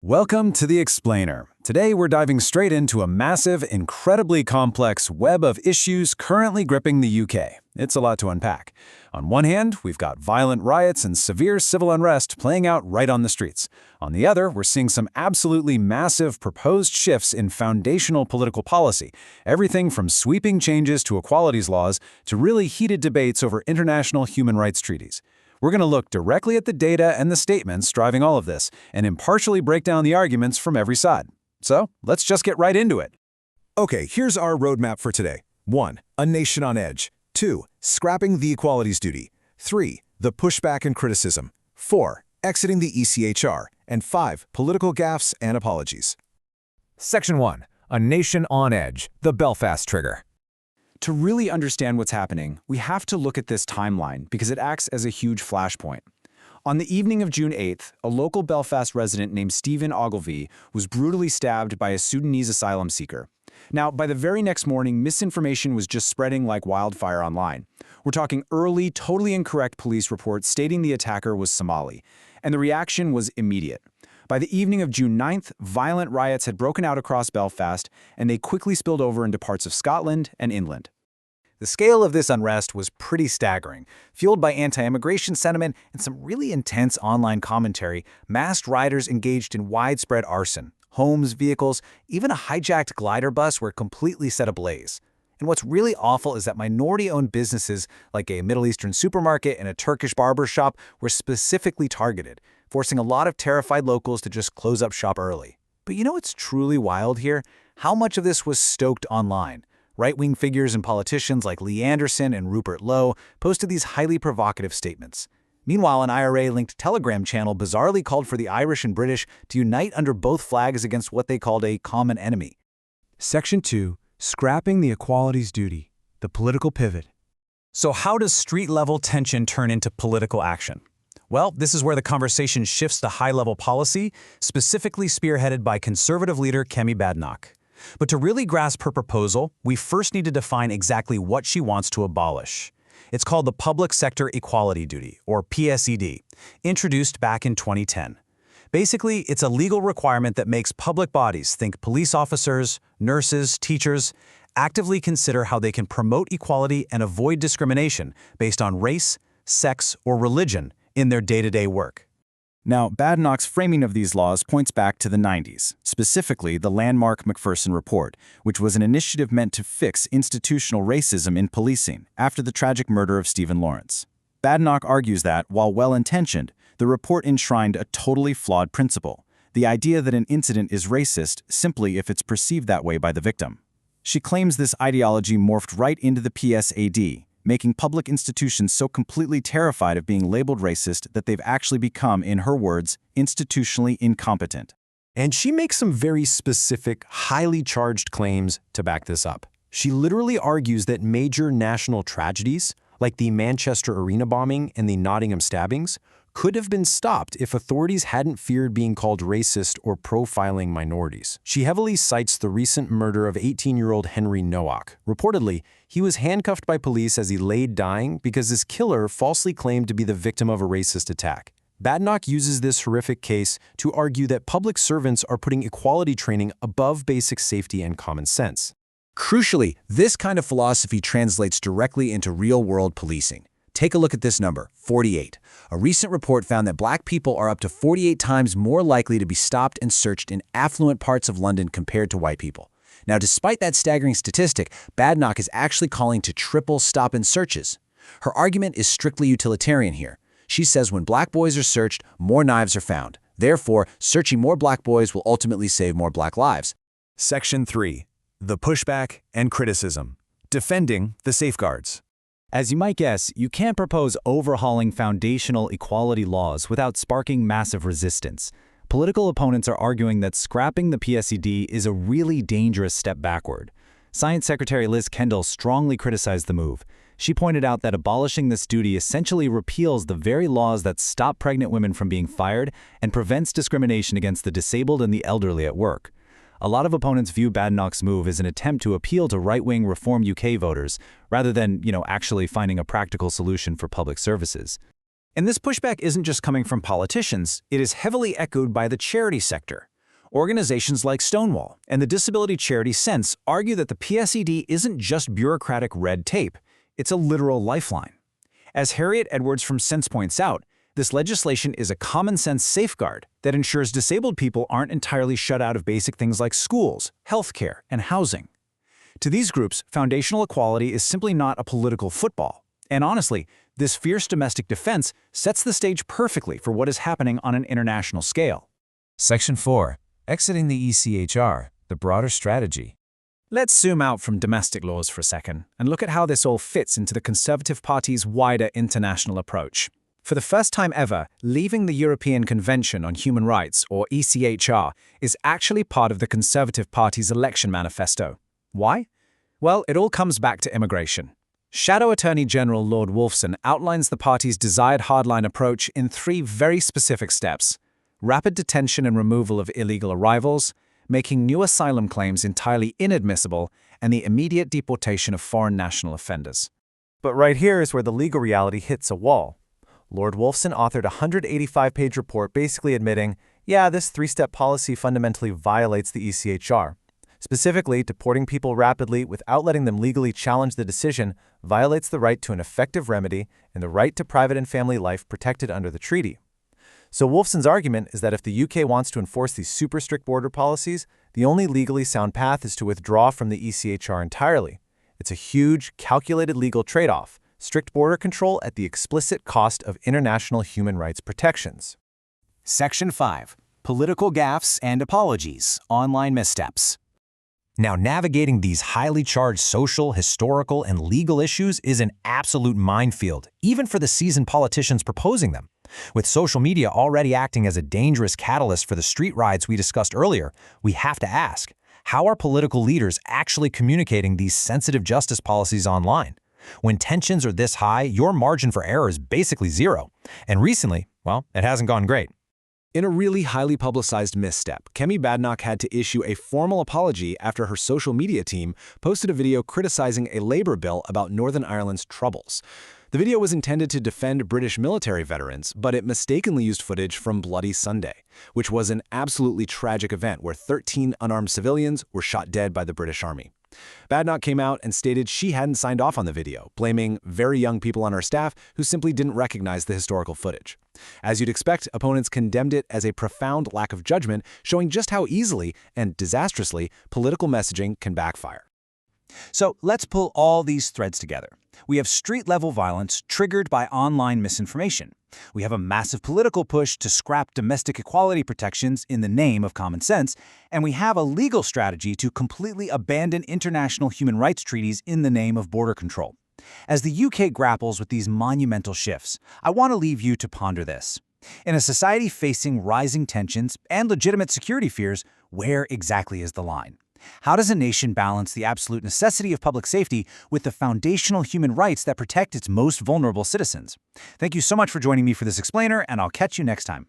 Welcome to The Explainer. Today we're diving straight into a massive, incredibly complex web of issues currently gripping the UK. It's a lot to unpack. On one hand, we've got violent riots and severe civil unrest playing out right on the streets. On the other, we're seeing some absolutely massive proposed shifts in foundational political policy. Everything from sweeping changes to equalities laws to really heated debates over international human rights treaties. We're going to look directly at the data and the statements driving all of this, and impartially break down the arguments from every side. So, let's just get right into it. Okay, here's our roadmap for today. 1. A nation on edge. 2. Scrapping the equalities duty. 3. The pushback and criticism. 4. Exiting the ECHR. And 5. Political gaffes and apologies. Section 1. A nation on edge. The Belfast trigger. To really understand what's happening, we have to look at this timeline because it acts as a huge flashpoint. On the evening of June 8th, a local Belfast resident named Stephen Ogilvie was brutally stabbed by a Sudanese asylum seeker. Now, by the very next morning, misinformation was just spreading like wildfire online. We're talking early, totally incorrect police reports stating the attacker was Somali, and the reaction was immediate. By the evening of June 9th, violent riots had broken out across Belfast, and they quickly spilled over into parts of Scotland and England. The scale of this unrest was pretty staggering. Fueled by anti-immigration sentiment and some really intense online commentary, masked rioters engaged in widespread arson. Homes, vehicles, even a hijacked glider bus were completely set ablaze. And what's really awful is that minority-owned businesses like a Middle Eastern supermarket and a Turkish barber shop were specifically targeted, forcing a lot of terrified locals to just close up shop early. But you know what's truly wild here? How much of this was stoked online. Right-wing figures and politicians like Lee Anderson and Rupert Lowe posted these highly provocative statements. Meanwhile, an IRA-linked Telegram channel bizarrely called for the Irish and British to unite under both flags against what they called a common enemy. Section 2. Scrapping the equalities duty. The political pivot. So how does street-level tension turn into political action? Well, this is where the conversation shifts to high-level policy, specifically spearheaded by Conservative leader Kemi Badenoch. But to really grasp her proposal, we first need to define exactly what she wants to abolish. It's called the Public Sector Equality Duty, or PSED, introduced back in 2010. Basically, it's a legal requirement that makes public bodies, think police officers, nurses, teachers, actively consider how they can promote equality and avoid discrimination based on race, sex, or religion in their day-to-day work. Now, Badenoch's framing of these laws points back to the 90s, specifically the landmark Macpherson Report, which was an initiative meant to fix institutional racism in policing after the tragic murder of Stephen Lawrence. Badenoch argues that, while well-intentioned, the report enshrined a totally flawed principle, the idea that an incident is racist simply if it's perceived that way by the victim. She claims this ideology morphed right into the PSAD, making public institutions so completely terrified of being labeled racist that they've actually become, in her words, institutionally incompetent. And she makes some very specific, highly charged claims to back this up. She literally argues that major national tragedies, like the Manchester Arena bombing and the Nottingham stabbings, could have been stopped if authorities hadn't feared being called racist or profiling minorities. She heavily cites the recent murder of 18-year-old Henry Nowak. Reportedly, he was handcuffed by police as he laid dying because his killer falsely claimed to be the victim of a racist attack. Badenoch uses this horrific case to argue that public servants are putting equality training above basic safety and common sense. Crucially, this kind of philosophy translates directly into real-world policing. Take a look at this number, 48. A recent report found that black people are up to 48 times more likely to be stopped and searched in affluent parts of London compared to white people. Now, despite that staggering statistic, Badenoch is actually calling to triple stop and searches. Her argument is strictly utilitarian here. She says when black boys are searched, more knives are found. Therefore, searching more black boys will ultimately save more black lives. Section 3. The Pushback and Criticism. Defending the Safeguards. As you might guess, you can't propose overhauling foundational equality laws without sparking massive resistance. Political opponents are arguing that scrapping the PSED is a really dangerous step backward. Science Secretary Liz Kendall strongly criticized the move. She pointed out that abolishing this duty essentially repeals the very laws that stop pregnant women from being fired and prevents discrimination against the disabled and the elderly at work. A lot of opponents view Badenoch's move as an attempt to appeal to right-wing Reform UK voters, rather than, actually finding a practical solution for public services. And this pushback isn't just coming from politicians, it is heavily echoed by the charity sector. Organizations like Stonewall and the disability charity Sense argue that the PSED isn't just bureaucratic red tape, it's a literal lifeline. As Harriet Edwards from Sense points out, this legislation is a common-sense safeguard that ensures disabled people aren't entirely shut out of basic things like schools, healthcare, and housing. To these groups, foundational equality is simply not a political football. And honestly, this fierce domestic defense sets the stage perfectly for what is happening on an international scale. Section 4. Exiting the ECHR, the broader strategy. Let's zoom out from domestic laws for a second and look at how this all fits into the Conservative Party's wider international approach. For the first time ever, leaving the European Convention on Human Rights, or ECHR, is actually part of the Conservative Party's election manifesto. Why? Well, it all comes back to immigration. Shadow Attorney General Lord Wolfson outlines the party's desired hardline approach in 3 very specific steps: rapid detention and removal of illegal arrivals, making new asylum claims entirely inadmissible, and the immediate deportation of foreign national offenders. But right here is where the legal reality hits a wall. Lord Wolfson authored a 185-page report basically admitting, yeah, this 3-step policy fundamentally violates the ECHR. Specifically, deporting people rapidly without letting them legally challenge the decision violates the right to an effective remedy and the right to private and family life protected under the treaty. So Wolfson's argument is that if the UK wants to enforce these super strict border policies, the only legally sound path is to withdraw from the ECHR entirely. It's a huge, calculated legal trade-off: strict border control at the explicit cost of international human rights protections. Section 5. Political gaffes and apologies, online missteps. Now, navigating these highly charged social, historical, and legal issues is an absolute minefield, even for the seasoned politicians proposing them. With social media already acting as a dangerous catalyst for the street riots we discussed earlier, we have to ask, how are political leaders actually communicating these sensitive justice policies online? When tensions are this high, your margin for error is basically zero. And recently, well, it hasn't gone great. In a really highly publicized misstep, Kemi Badenoch had to issue a formal apology after her social media team posted a video criticizing a Labour bill about Northern Ireland's troubles. The video was intended to defend British military veterans, but it mistakenly used footage from Bloody Sunday, which was an absolutely tragic event where 13 unarmed civilians were shot dead by the British Army. Badenoch came out and stated she hadn't signed off on the video, blaming very young people on her staff who simply didn't recognize the historical footage. As you'd expect, opponents condemned it as a profound lack of judgment, showing just how easily and disastrously political messaging can backfire. So let's pull all these threads together. We have street-level violence triggered by online misinformation. We have a massive political push to scrap domestic equality protections in the name of common sense, and we have a legal strategy to completely abandon international human rights treaties in the name of border control. As the UK grapples with these monumental shifts, I want to leave you to ponder this. In a society facing rising tensions and legitimate security fears, where exactly is the line? How does a nation balance the absolute necessity of public safety with the foundational human rights that protect its most vulnerable citizens? Thank you so much for joining me for this explainer, and I'll catch you next time.